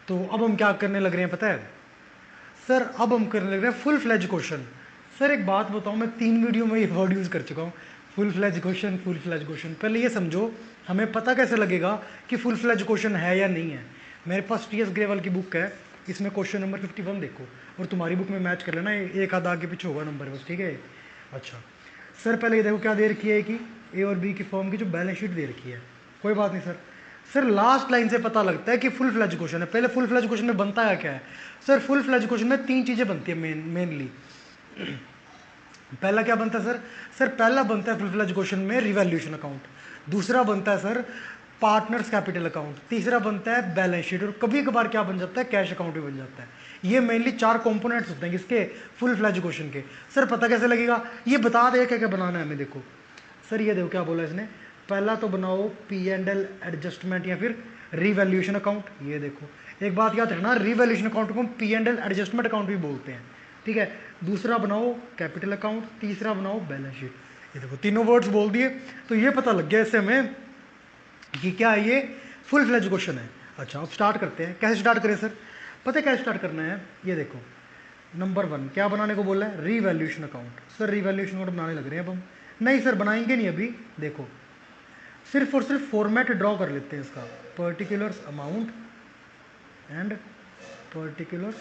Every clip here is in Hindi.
तो अब हम क्या करने लग रहे हैं पता है सर, अब हम करने लग रहे हैं फुल फ्लैज क्वेश्चन। सर एक बात बताऊं, मैं 3 वीडियो में ये वर्ड यूज़ कर चुका हूँ, full fledge question, full fledge question. पहले ये समझो, हमें पता कैसे लगेगा कि फुल फ्लैज क्वेश्चन है या नहीं है। मेरे पास टी एस ग्रेवाल की बुक है, इसमें क्वेश्चन नंबर 51 देखो, और तुम्हारी बुक में मैच कर लेना, एक आधा आगे पीछे होगा नंबर बस, ठीक है। अच्छा सर, पहले ये देखो क्या दे रखी है कि ए और बी की फॉर्म की जो बैलेंस शीट दे रखी है, कोई बात नहीं सर। सर लास्ट लाइन से पता लगता है कि फुल फ्लैज क्वेश्चन है। पहले फुल फ्लैज क्वेश्चन में बनता है क्या है सर, फुल फ्लैज क्वेश्चन में 3 चीज़ें बनती है मेनली। पहला क्या बनता है सर, सर पहला बनता है फुल फ्लैज क्वेश्चन में रिवैल्यूएशन अकाउंट, दूसरा बनता है सर पार्टनर्स कैपिटल अकाउंट, तीसरा बनता है बैलेंस शीट, और कभी कभार क्या बन जाता है कैश अकाउंट भी बन जाता है। ये मेनली 4 कंपोनेंट्स होते हैं किसके, फुल फ्लैज क्वेश्चन के। सर पता कैसे लगेगा, ये बता दे क्या क्या बनाना है हमें। देखो सर, ये देखो क्या बोला इसने, पहला तो बनाओ P&L एडजस्टमेंट या फिर रिवैल्यूएशन अकाउंट। ये देखो एक बात याद रखना, रिवैल्यूएशन अकाउंट को P&L एडजस्टमेंट अकाउंट भी बोलते हैं, ठीक है। दूसरा बनाओ कैपिटल अकाउंट, तीसरा बनाओ बैलेंस शीट। ये देखो तीनों वर्ड्स बोल दिए, तो ये पता लग गया इससे हमें कि क्या है, ये फुल फ्लैज क्वेश्चन है। अच्छा अब स्टार्ट करते हैं, कैसे स्टार्ट करें सर, पता है कैसे स्टार्ट करना है। ये देखो नंबर 1 क्या बनाने को बोला है, revaluation account. Sir revaluation account बनाने लग रहे हैं अब हम, नहीं सर बनाएंगे नहीं अभी। देखो सिर्फ और सिर्फ फॉर्मेट ड्रॉ कर लेते हैं इसका, particulars amount and particulars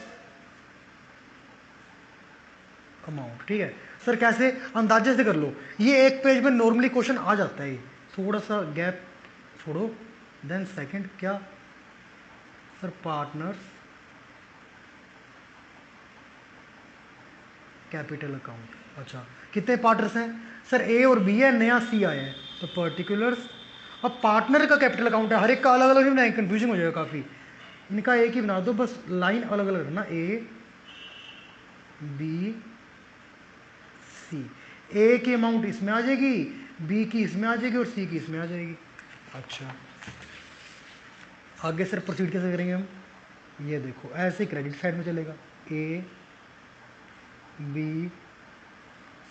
amount, ठीक है। सर कैसे, अंदाजे से कर लो, ये एक पेज में नॉर्मली क्वेश्चन आ जाता है। थोड़ा सा गैप छोड़ो, देन सेकंड क्या सर, पार्टनर्स कैपिटल अकाउंट। अच्छा कितने पार्टनर्स हैं सर, ए और बी है, नया सी आया है, तो पर्टिकुलर्स। अब पार्टनर का कैपिटल अकाउंट है, हर एक का अलग अलग नहीं बनाएंगे, कंफ्यूजन हो जाएगा काफ़ी, इनका एक ही बना दो बस, लाइन अलग अलग रखना, ए बी सी। ए की अमाउंट इसमें आ जाएगी, बी की इसमें आ जाएगी और सी की इसमें आ जाएगी। अच्छा आगे सर प्रोसीड कैसे करेंगे हम, ये देखो ऐसे क्रेडिट साइड में चलेगा, ए बी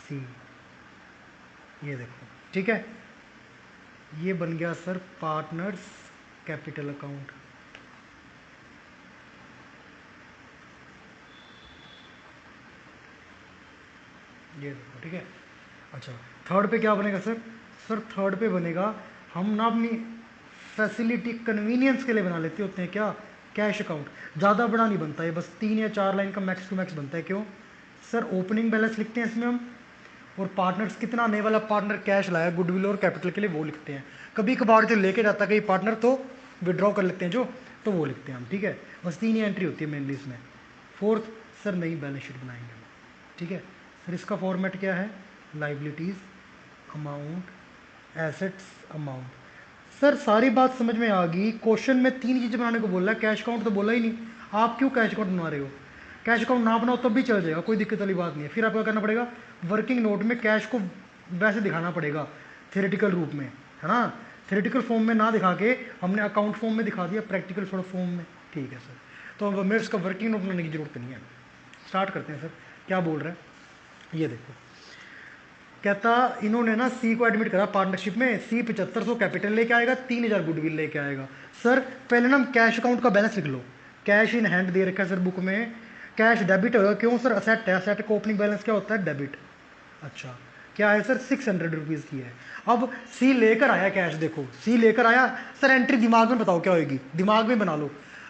सी, ये देखो ठीक है। ये बन गया सर पार्टनर्स कैपिटल अकाउंट। ये देखो ठीक है। अच्छा थर्ड पे क्या बनेगा सर, सर थर्ड पे बनेगा, हम ना अपनी फैसिलिटी कन्वीनियंस के लिए बना लेते होते हैं क्या, कैश अकाउंट। ज़्यादा बड़ा नहीं बनता है, बस 3 या 4 लाइन का मैक्स टू मैक्स बनता है। क्यों सर, ओपनिंग बैलेंस लिखते हैं इसमें हम, और पार्टनर्स कितना आने वाला पार्टनर कैश लाया गुडविल और कैपिटल के लिए वो लिखते हैं। कभी कभार जो लेके जाता है कहीं पार्टनर तो विड्रॉ कर लेते हैं जो, तो वो लिखते हैं हम, ठीक है। बस 3 ही एंट्री होती है मेनली इसमें। फोर्थ सर नई बैलेंस शीट बनाएंगे हम, ठीक है। सर इसका फॉर्मेट क्या है, liabilities amount assets amount. Sir सारी बात समझ में आ गई, क्वेश्चन में 3 चीज़ें बनाने को बोल रहा है, कैश अकाउंट तो बोला ही नहीं। आप क्यों कैश अकाउंट बना रहे हो, कैश अकाउंट ना बनाओ तब भी चल जाएगा, कोई दिक्कत वाली बात नहीं है। फिर आपको करना पड़ेगा, वर्किंग नोट में कैश को वैसे दिखाना पड़ेगा थ्योरेटिकल रूप में, है ना। थ्योरेटिकल फॉर्म में ना दिखा के हमने अकाउंट फॉर्म में दिखा दिया, प्रैक्टिकल थोड़ा फॉर्म में, ठीक है सर। तो अब मेरे इसका वर्किंग नोट बनाने की जरूरत नहीं है। स्टार्ट करते हैं सर, क्या बोल रहे हैं ये देखो। कहता इन्होंने ना सी को एडमिट करा पार्टनरशिप में, सी 7500 कैपिटल लेके आएगा, 3000 गुडविल लेके आएगा। सर पहले ना कैश अकाउंट का बैलेंस लिख लो, कैश इन हैंड दे रखा है सर बुक में, कैश डेबिट होगा, क्यों सर असेट है, असेट का ओपनिंग बैलेंस क्या होता है, डेबिट। अच्छा क्या है सर, 600 रुपीज़ की है। अब सी लेकर आया कैश, देखो सी लेकर आया, सर एंट्री दिमाग में बताओ क्या होगी, दिमाग में बना लो,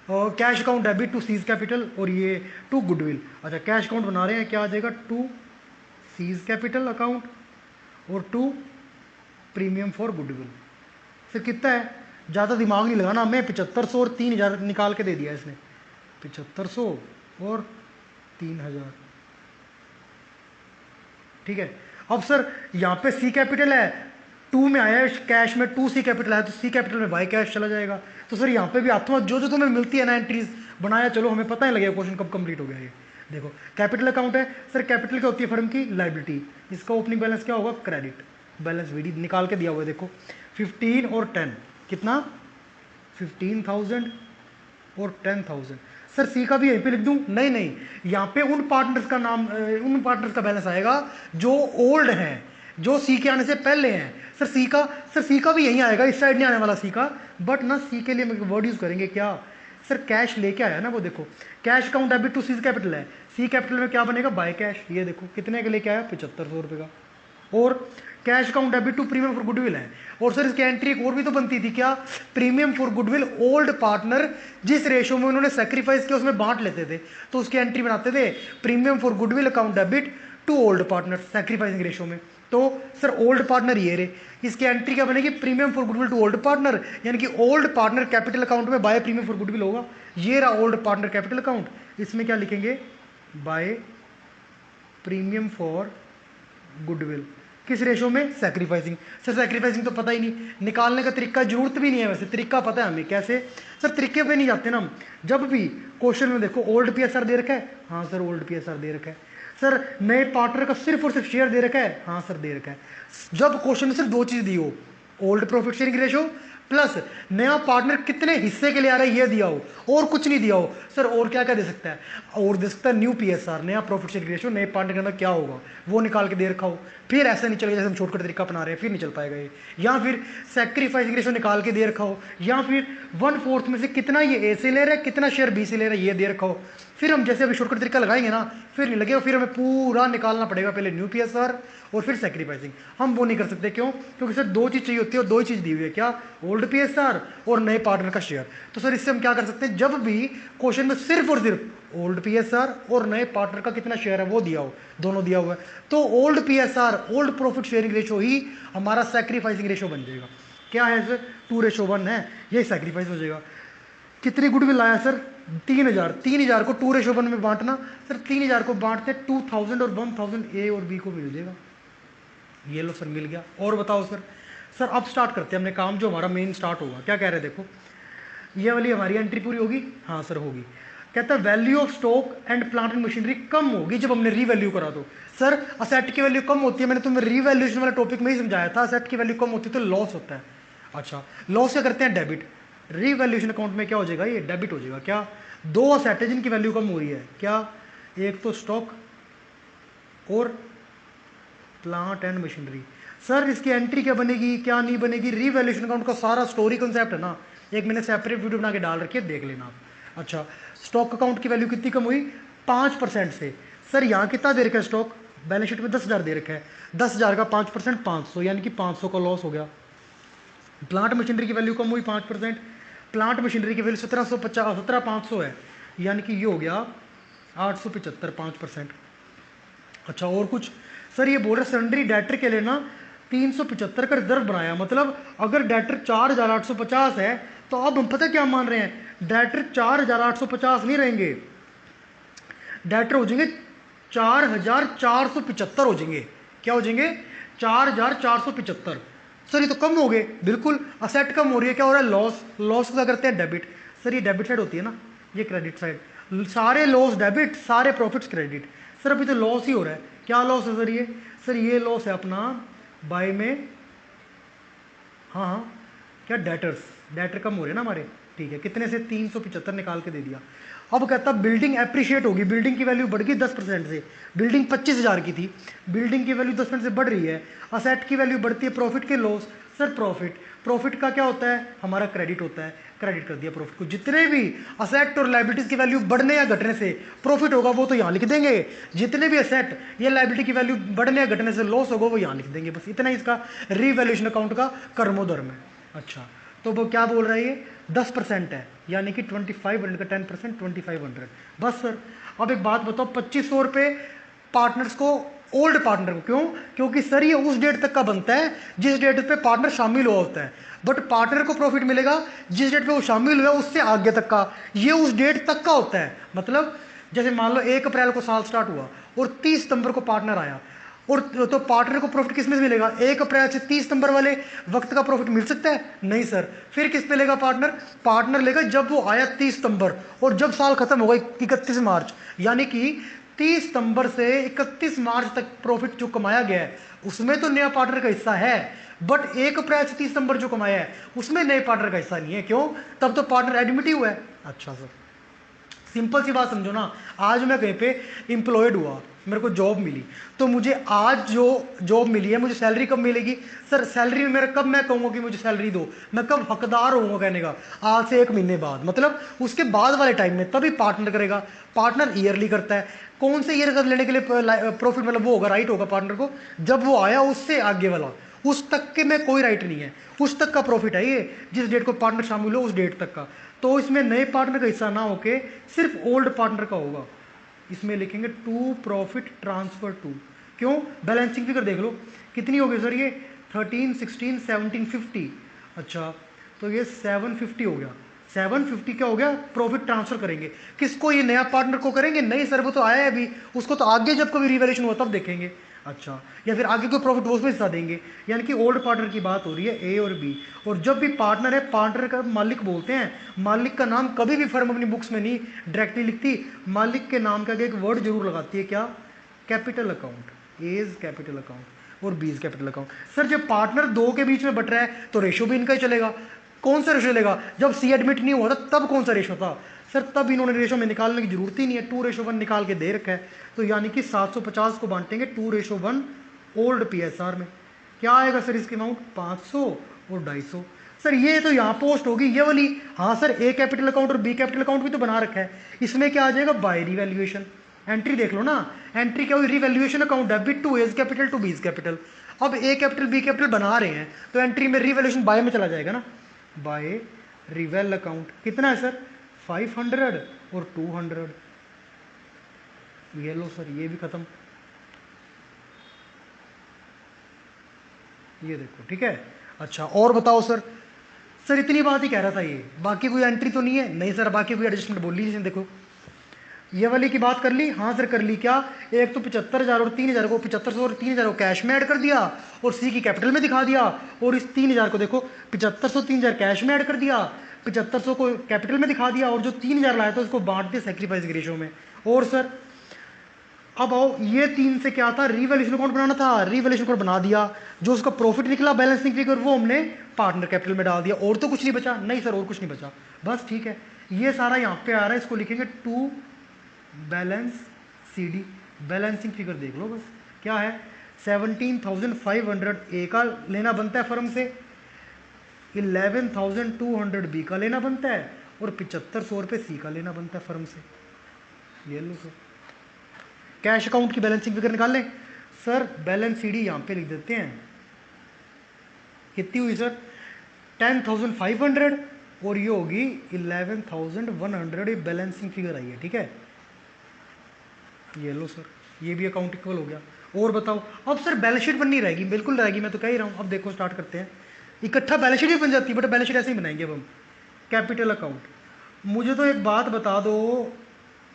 cash account debit to C's capital और ये टू गुडविल। अच्छा कैश अकाउंट बना रहे हैं, क्या आ जाएगा, टू सीज कैपिटल अकाउंट और टू प्रीमियम फॉर गुडविल। फिर कितना है, ज़्यादा दिमाग नहीं लगाना हमें, 7500 और 3000 निकाल के दे दिया इसने, 7500 और 3000, ठीक है। अब सर यहाँ पे सी कैपिटल है, 2 में आया है कैश में, 2 सी कैपिटल है तो सी कैपिटल में बाई कैश चला जाएगा। तो सर यहाँ पे भी हाथों जो जो तुम्हें मिलती है ना एंट्रीज बनाया, चलो हमें पता ही लगेगा क्वेश्चन कब कंप्लीट हो गया ये। देखो कैपिटल अकाउंट है सर, कैपिटल क्या होती है फर्म की, लाइबिलिटी, इसका ओपनिंग बैलेंस क्या होगा, क्रेडिट, बैलेंस वीडी निकाल के दिया हुआ है देखो, 15 और 10 कितना, 15,000 और 10,000। सर सी का भी यहीं पे लिख दूं, नहीं नहीं, यहाँ पे उन पार्टनर्स का नाम, उन पार्टनर्स का बैलेंस आएगा जो ओल्ड हैं, जो सी के आने से पहले हैं। सर सी का भी यहीं आएगा, इस साइड नहीं आने वाला सी का, बट ना सी के लिए हम वर्ड यूज करेंगे क्या, सर कैश लेके आया ना वो, देखो cash account debit to C capital है, सी कैपिटल में क्या बनेगा बाय कैश, ये देखो कितने का लेके आया 7500 रुपये का। और cash account debit to premium for goodwill है, और सर इसकी एंट्री एक और भी तो बनती थी क्या, premium for goodwill old partner जिस रेशो में उन्होंने सेक्रीफाइस किया उसमें बांट लेते थे, तो उसकी एंट्री बनाते थे premium for goodwill account debit to old partner sacrificing ratio में। तो सर ओल्ड पार्टनर ये रे, इसकी एंट्री क्या बनेगी premium for goodwill to old partner, यानी कि ओल्ड पार्टनर कैपिटल अकाउंट में बाय प्रीमियम फॉर गुडविल होगा, ये रहा ओल्ड पार्टनर कैपिटल अकाउंट, इसमें क्या लिखेंगे बाय प्रीमियम फॉर गुडविल, किस रेशो में सेक्रीफाइसिंग। सर सेक्रीफाइसिंग तो पता ही नहीं, निकालने का तरीका जरूरत भी नहीं है, वैसे तरीका पता है हमें कैसे, सर तरीके पे नहीं जाते ना हम, जब भी क्वेश्चन में देखो ओल्ड पीएसआर दे रखा है, हाँ सर ओल्ड पीएसआर दे रखा है, सर नए पार्टनर का सिर्फ और सिर्फ शेयर दे रखा है, हाँ सर दे रखा है। जब क्वेश्चन में सिर्फ दो चीज दी हो, old profit sharing ratio plus नया पार्टनर कितने हिस्से के लिए आ रहा है ये दिया हो, और कुछ नहीं दिया हो, सर और क्या क्या दे सकता है, और दे सकता है न्यू पीएसआर नया प्रॉफिट शेयरिंग रेशो, नए पार्टनर के अंदर क्या होगा वो निकाल के दे रखा हो, फिर ऐसा नहीं चलेगा जैसे हम शॉर्टकट तरीका अपना रहे हैं, फिर नहीं चल पाएगा ये, या फिर सेक्रीफाइसिंग रेशो निकाल के दे रखा हो, या फिर 1/4 में से कितना ये ए से ले रहा है कितना शेयर बी से ले रहा है ये दे रखा हो, फिर हम जैसे अभी शॉर्टकट तरीका लगाएंगे ना फिर नहीं लगेगा, फिर हमें पूरा निकालना पड़ेगा, पहले न्यू पीएसआर और फिर सेक्रीफाइसिंग, हम वो नहीं कर सकते क्यों, क्योंकि सर दो चीज चाहिए होती है और दो ही चीज दी हुई है, क्या ओल्ड पीएसआर और नए पार्टनर का शेयर। तो सर इससे हम क्या कर सकते हैं, जब भी क्वेश्चन में सिर्फ और सिर्फ ओल्ड पीएसआर और नए पार्टनर का कितना शेयर है वो दिया हो, दोनों दिया हुआ है, तो old PSR old profit sharing ratio ही हमारा सेक्रीफाइसिंग रेशो बन जाएगा। क्या है सर 2:1 है, यही सेक्रीफाइस हो जाएगा। कितनी गुडविल आया सर 3000, 3000 को 2:1 में बांटना, सर 3000 को बांटते 2000 और 1000 ए और बी को मिल जाएगा, ये लो सर मिल गया। और बताओ सर, सर अब स्टार्ट करते हैं हमने काम, जो हमारा मेन स्टार्ट होगा, क्या कह रहे हैं देखो, ये वाली हमारी एंट्री पूरी होगी, हाँ सर होगी। कहता है value of stock and plant and machinery कम होगी जब हमने रीवैल्यू करा, तो सर असेट की वैल्यू कम होती है, मैंने तुम्हें रीवैल्यूएशन वाला टॉपिक में ही समझाया था, असेट की वैल्यू कम होती है तो लॉस होता है। अच्छा लॉस क्या करते हैं डेबिट, रीवैल्यूएशन अकाउंट में क्या हो जाएगा ये डेबिट हो जाएगा। क्या दो असेट है जिनकी वैल्यू कम हो रही है, क्या एक तो स्टॉक और प्लांट एंड मशीनरी। सर इसकी एंट्री क्या बनेगी क्या नहीं बनेगी, रीवैल्यूएशन अकाउंट का सारा स्टोरी कॉन्सेप्ट है ना, एक मैंने सेपरेट वीडियो बना के डाल रखी है, देख लेना आप। अच्छा स्टॉक अकाउंट की वैल्यू कितनी कम हुई 5% से, सर यहाँ कितना दे रखा है स्टॉक, बैलेंस शीट में 10,000 दे रखा है, 10,000 का 5% 500, यानी कि 500 का लॉस हो गया। प्लांट मशीनरी की वैल्यू कम हुई 5%, प्लांट मशीनरी की वैल्यू 17,500 है, यानी कि ये हो गया 875 5%। अच्छा और कुछ, सर ये बोल रहे सन्ड्री डेटर के लिए ना 375 का रिजर्व बनाया, मतलब अगर डेटर 4,850 है तो अब हम पता क्या मान रहे हैं, डेटर 4,850 नहीं रहेंगे, डेटर हो जाएंगे 4,475 हो जाएंगे, क्या हो जाएंगे 4,475। सर ये तो कम हो गए, बिल्कुल असेट कम हो रही है, क्या हो रहा है लॉस, लॉस क्या करते हैं डेबिट, सर ये डेबिट साइड होती है ना, ये क्रेडिट साइड, सारे लॉस डेबिट सारे प्रॉफिट्स क्रेडिट। सर अभी तो लॉस ही हो रहा है, क्या लॉस है सर ये लॉस है अपना बाय में, हाँ क्या डेटर कम हो रहे हैं ना हमारे, ठीक है कितने से 375 निकाल के दे दिया। अब कहता बिल्डिंग एप्रिशिएट होगी, बिल्डिंग की वैल्यू बढ़ गई 10% से, बिल्डिंग 25,000 की थी, बिल्डिंग की वैल्यू 10% से बढ़ रही है, असेट की वैल्यू बढ़ती है, प्रॉफिट के लॉस, सर प्रॉफिट का क्या होता है हमारा क्रेडिट होता है, क्रेडिट कर दिया प्रॉफिट को, जितने भी असेट और लाइबिलिटीज की वैल्यू बढ़ने या घटने से प्रॉफिट होगा वो तो यहाँ लिख देंगे, जितने भी असेट या लाइबिलिटी की वैल्यू बढ़ने या घटने से लॉस होगा वो यहाँ लिख देंगे, बस इतना ही इसका रीवैल्यूएशन अकाउंट का कर्मोधर्म है। अच्छा तो वो क्या बोल रहा है ये 10% है, यानी कि 2500 का 10% 2500 बस। सर अब एक बात बताओ 2500 रुपये पार्टनर्स को, ओल्ड पार्टनर को, क्यों, क्योंकि सर ये उस डेट तक का बनता है जिस डेट पे पार्टनर शामिल हुआ होता है, बट पार्टनर को प्रॉफिट मिलेगा जिस डेट पे वो शामिल हुआ उससे आगे तक का, ये उस डेट तक का होता है। मतलब जैसे मान लो 1 अप्रैल को साल स्टार्ट हुआ और 30 सितंबर को पार्टनर आया, और तो पार्टनर को प्रॉफिट किस में से मिलेगा, 1 अप्रैल से 30 सितंबर वाले वक्त का प्रॉफिट मिल सकता है, नहीं सर, फिर किस पे लेगा पार्टनर लेगा जब वो आया 30 सितंबर और जब साल खत्म होगा 31 मार्च, यानी कि 30 सितंबर से 31 मार्च तक प्रॉफिट जो कमाया गया है उसमें तो नया पार्टनर का हिस्सा है, बट 1 अप्रैल से 30 सितंबर जो कमाया है उसमें नए पार्टनर का हिस्सा नहीं है, क्यों, तब तो पार्टनर एडमिट ही हुआ है। अच्छा सिंपल सी बात समझो ना, आज मैं कहीं पे एम्प्लॉयड हुआ, मेरे को जॉब मिली, तो मुझे आज जो जॉब मिली है मुझे सैलरी कब मिलेगी सर? सैलरी में मेरा कब मैं कहूँगा कि मुझे सैलरी दो, मैं कब हकदार होऊंगा कहने का? आज से 1 महीने बाद, मतलब उसके बाद वाले टाइम में तभी पार्टनर करेगा। पार्टनर ईयरली करता है। कौन से ईयर का लेने के लिए प्रॉफिट मतलब वो होगा, राइट होगा पार्टनर को जब वो आया उससे आगे वाला, उस तक के में कोई राइट नहीं है, उस तक का प्रॉफिट है ये, जिस डेट को पार्टनर शामिल हो उस डेट तक का। तो इसमें नए पार्टनर का हिस्सा ना होके सिर्फ ओल्ड पार्टनर का होगा। इसमें लिखेंगे टू प्रॉफिट ट्रांसफर टू। क्यों? बैलेंसिंग फिगर देख लो कितनी हो गई सर, ये 13, 16, 17, 50। अच्छा, तो ये 750 हो गया। 750 क्या हो गया? प्रॉफिट ट्रांसफर करेंगे। किसको? ये नया पार्टनर को करेंगे। नहीं सर, वो तो आया है अभी, उसको तो आगे जब कभी रिवैल्यूएशन हुआ तब देखेंगे। अच्छा, या फिर आगे कोई प्रॉफिट वो उसमें हिस्सा देंगे। यानी कि ओल्ड पार्टनर की बात हो रही है, ए और बी। और जब भी पार्टनर है, पार्टनर का मालिक बोलते हैं। मालिक का नाम कभी भी फर्म अपनी बुक्स में नहीं डायरेक्टली लिखती, मालिक के नाम का एक वर्ड जरूर लगाती है। क्या? Capital account. A is capital account और B is capital account. Sir जब पार्टनर दो के बीच में बट रहा है तो रेशो भी इनका ही चलेगा। कौन सा रेशो चलेगा? जब सी एडमिट नहीं हुआ था तब कौन सा रेशो था सर? तब इन्होंने रेशो में निकालने की जरूरत ही नहीं है, 2:1 निकाल के दे रखा है। तो यानी कि 750 को बांटेंगे 2:1 ओल्ड पीएसआर में। क्या आएगा सर इसकी अमाउंट? 500 और 250। सर ये तो यहाँ पोस्ट होगी ये वाली। हाँ सर, ए कैपिटल अकाउंट और बी कैपिटल अकाउंट भी तो बना रखा है। इसमें क्या आ जाएगा? Bye revaluation. एंट्री देख लो ना, एंट्री क्या हुई? Revaluation account, debit to A's capital to B's capital. अब ए कैपिटल बी कैपिटल बना रहे हैं तो एंट्री में रिवैल्यूएशन बाय में चला जाएगा ना, बाय रिवेल अकाउंट। कितना है सर? 500 और 200। ये लो सर, ये भी खत्म। ये देखो, ठीक है। अच्छा और बताओ सर। सर इतनी बात ही कह रहा था ये, बाकी कोई एंट्री तो नहीं है? नहीं सर, बाकी कोई एडजस्टमेंट बोल लीजिए। देखो ये वाली की बात कर ली। हाँ सर कर ली। क्या? एक तो 75,000 और 3,000 को, 7500 और 3,000 को कैश में ऐड कर दिया और सी की कैपिटल में दिखा दिया। और इस 3,000 को देखो, 7500 3,000 कैश में ऐड कर दिया, 7500 को कैपिटल में दिखा दिया, और जो 3,000 लाया था उसको बांट दिया सेक्रीफाइस की रेशो में। और सर अब आओ, ये 3 से क्या था? रिवैल्यूएशन अकाउंट बनाना था, रिवैल्यूएशन अकाउंट बना दिया। जो उसका प्रॉफिट निकला बैलेंसिंग फिगर वो हमने पार्टनर कैपिटल में डाल दिया। और तो कुछ नहीं बचा? नहीं सर, और कुछ नहीं बचा। बस ठीक है, ये सारा यहाँ पे आ रहा है। इसको लिखेंगे to balance C D. Balancing figure देख लो बस, क्या है? 17,500 ए का लेना बनता है फर्म से, 11,200 बी का लेना बनता है, और 7,500 रुपये सी का लेना बनता है फर्म से। ये लो सर, कैश अकाउंट की बैलेंसिंग फिगर निकाल लें। सर बैलेंस सी डी यहाँ पे लिख देते हैं। कितनी हुई सर? 10,500 और ये होगी 11,100। ये बैलेंसिंग फिगर आई है, ठीक है। ये लो सर, ये भी अकाउंट इक्वल हो गया। और बताओ, अब सर बैलेंस शीट बननी रहेगी, बिल्कुल रहेगी, मैं तो कह ही रहा हूँ। अब देखो स्टार्ट करते हैं। इकट्ठा बैलेंस शीट भी बन जाती है, बट बैलेंस शीट ऐसे ही बनाएंगे अब हम। कैपिटल अकाउंट, मुझे तो एक बात बता दो,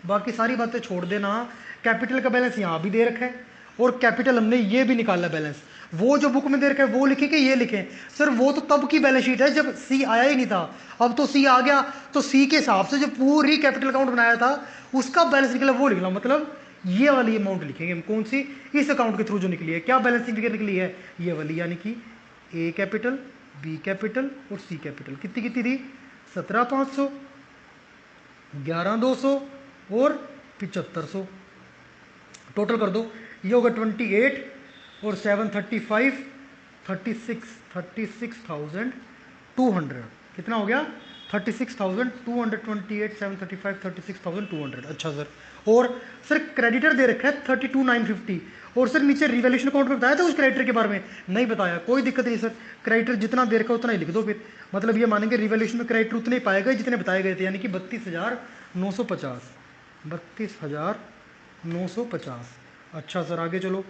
बाकी सारी बातें छोड़ देना। कैपिटल का बैलेंस यहाँ भी दे रखा है और कैपिटल हमने ये भी निकाला बैलेंस। वो जो बुक में दे रखा है वो लिखे कि ये लिखें? सर वो तो तब की बैलेंस शीट है जब सी आया ही नहीं था। अब तो सी आ गया, तो सी के हिसाब से जो पूरी कैपिटल अकाउंट बनाया था उसका बैलेंस निकला वो लिखना। मतलब ये वाली अमाउंट लिखेंगे हम। कौन सी? इस अकाउंट के थ्रू जो निकली है। क्या बैलेंसिंग फिगर निकली है? ये वाली, यानी कि ए कैपिटल, बी कैपिटल और सी कैपिटल। कितनी कितनी थी? 17,500, 11,200 और 7,500। टोटल कर दो, ये होगा 28 और 735, 36,200। कितना हो गया? 36,228, 735, 36,200। अच्छा सर, और सर क्रेडिटर दे रखा है 32,950। और सर नीचे रिवैल्यूएशन अकाउंट में बताया था उस क्रेडिटर के बारे में? नहीं बताया, कोई दिक्कत नहीं सर। क्रेडिटर जितना दे रखा है उतना ही लिख दो फिर। मतलब ये मानेंगे रिवैल्यूएशन में क्रेडिटर उतने ही पाए गए जितने बताए गए थे, यानी कि 32,950। 32,950। अच्छा सर आगे चलो।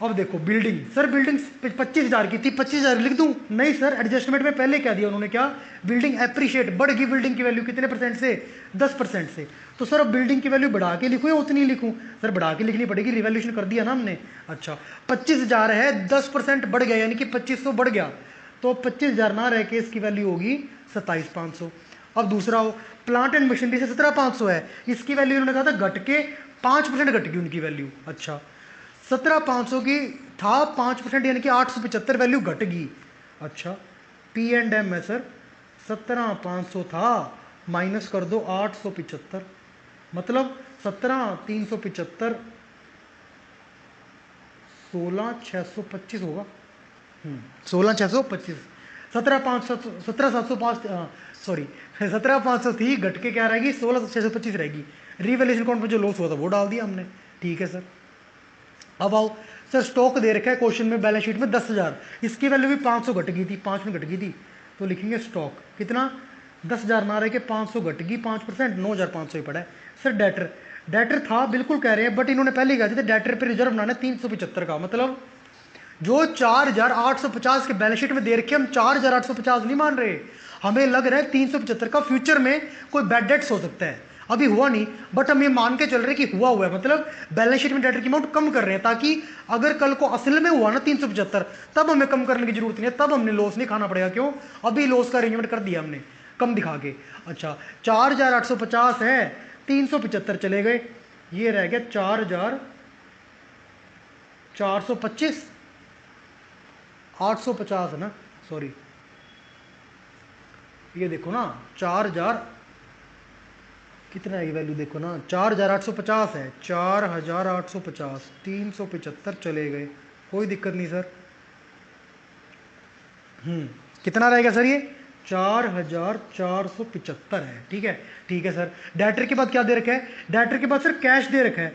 अब देखो बिल्डिंग। सर बिल्डिंग 25,000 की थी, 25,000 लिख दूं? नहीं सर, एडजस्टमेंट में पहले क्या दिया उन्होंने? क्या? बिल्डिंग एप्रिशिएट, बढ़ गई बिल्डिंग की वैल्यू कितने परसेंट से? 10% से। तो सर अब बिल्डिंग की वैल्यू बढ़ा के लिखूं या उतनी लिखूं? सर बढ़ा के लिखनी पड़ेगी, रिवैल्यूएशन कर दिया ना हमने। अच्छा 25,000 है, 10% बढ़ गया, यानी कि 2,500 बढ़ गया। तो 25,000 ना रह के इसकी वैल्यू होगी 27,500। अब दूसरा हो, प्लांट एंड मशीनरी से 17,500 है, इसकी वैल्यू उन्होंने कहा था घट के 5% घट गई उनकी वैल्यू। अच्छा 17,500 की था 5%, यानी कि 875 वैल्यू घट गई। अच्छा पी एंड एम है सर, 17,500 था माइनस कर दो 875, मतलब 17 375 16 625 होगा। 16 625, 17 सॉरी 17 500 थी, घट के क्या रहेगी 16 625 रहेगी। रिवैल्यूएशन अकाउंट में जो लॉस हुआ था वो डाल दिया हमने, ठीक है सर। अब आओ सर, स्टॉक दे रखा है क्वेश्चन में बैलेंस शीट में 10,000, इसकी वैल्यू भी 500 घट गई थी, 5 में घट गई थी, तो लिखेंगे स्टॉक कितना 10,000 ना रह के 500 घट गई, 5%, 9,500 ही पड़ा है। सर डेटर, डेटर था बिल्कुल कह रहे हैं, बट इन्होंने पहले ही कहा था डेटर पे रिजर्व बनाना 375 का, मतलब जो 4,850 के बैलेंस शीट में दे रखे हम 4,850 नहीं मान रहे, हमें लग रहा है 375 का फ्यूचर में कोई बैड डेट्स हो सकता है, अभी हुआ नहीं बट हम ये मान के चल रहे हैं कि हुआ हुआ है, मतलब बैलेंस शीट में डेटर की अमाउंट कम कर रहे हैं, ताकि अगर कल को असल में हुआ ना 375 तब हमें कम करने की जरूरत नहीं है, तब हमने लॉस नहीं खाना पड़ेगा। क्यों, अभी लॉस का अरेंजमेंट कर दिया हमने कम दिखा के। अच्छा 4,850 है, 375 चले गए, ये रह गया 4,425, 850 है ना, सॉरी ये देखो ना 4,000 कितना है, वैल्यू देखो ना 4,850 है, 4,850, 375 चले गए, कोई दिक्कत नहीं सर। कितना रहेगा सर ये 4,475 है, ठीक है सर। डेटर के बाद क्या दे रखा है, डेटर के बाद सर कैश दे रखा है,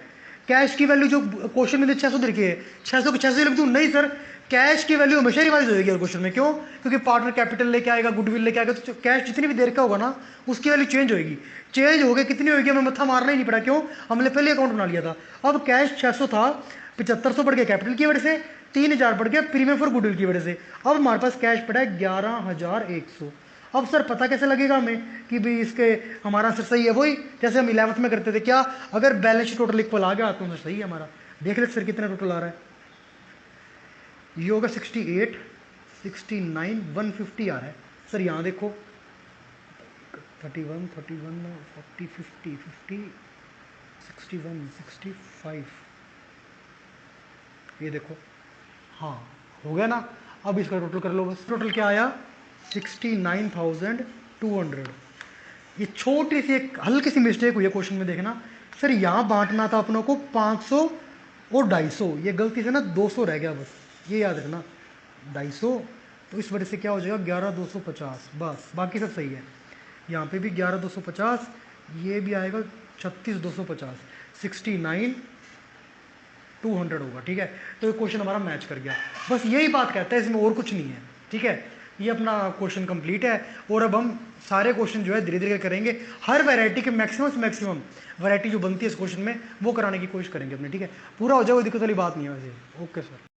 कैश की वैल्यू जो क्वेश्चन में 600 दे रखी है, 600 की 600 लिख दूं, नहीं सर कैश की वैल्यू हमेशा रिवाइज हो जाएगी क्वेश्चन में, क्यों, क्योंकि पार्टनर कैपिटल लेके आएगा, गुडविल लेके आएगा, तो कैश जितनी भी देर का होगा ना उसकी वैल्यू चेंज होगी, चेंज हो गई कितनी होगी हमें मत्था मारना ही नहीं पड़ा, क्यों, हमने पहले अकाउंट बना लिया था। अब कैश 600 था, 7500 बढ़ गया कैपिटल की वजह से, 3,000 बढ़ गया प्रीमियम फॉर गुडविल की वजह से, अब हमारे पास कैश पड़ा है 11,100। अब सर पता कैसे लगेगा हमें कि भाई इसके हमारा आंसर सही है, वही जैसे हम 11th में करते थे, क्या अगर बैलेंस शीट टोटल इक्वल आ गया तो आंसर सही है हमारा। देख ले सर कितना टोटल आ रहा है, ये होगा 68 69 150 आ रहा है सर। यहाँ देखो 31 31 40 50 50 61 65, ये देखो हाँ हो गया ना। अब इसका टोटल कर लो बस, टोटल क्या आया 69,200। ये छोटी सी एक हल्की सी मिस्टेक हुई है क्वेश्चन में, देखना सर यहाँ बांटना था अपनों को 500 और 250, ये गलती से ना 200 रह गया, बस ये याद रखना 250, तो इस वजह से क्या हो जाएगा 11,250, बस बाकी सब सही है। यहाँ पे भी 11,250, ये भी आएगा 36,250, 69,200 होगा, ठीक है। तो ये क्वेश्चन हमारा मैच कर गया, बस यही बात कहता है, इसमें और कुछ नहीं है, ठीक है। ये अपना क्वेश्चन कंप्लीट है, और अब हम सारे क्वेश्चन जो है धीरे धीरे करेंगे, हर वैरायटी के मैक्सिमम से मैक्सिमम वैरायटी जो बनती है इस क्वेश्चन में वो कराने की कोशिश करेंगे अपने, ठीक है। पूरा हो जाए, कोई दिक्कत वाली बात नहीं है वैसे। Okay sir.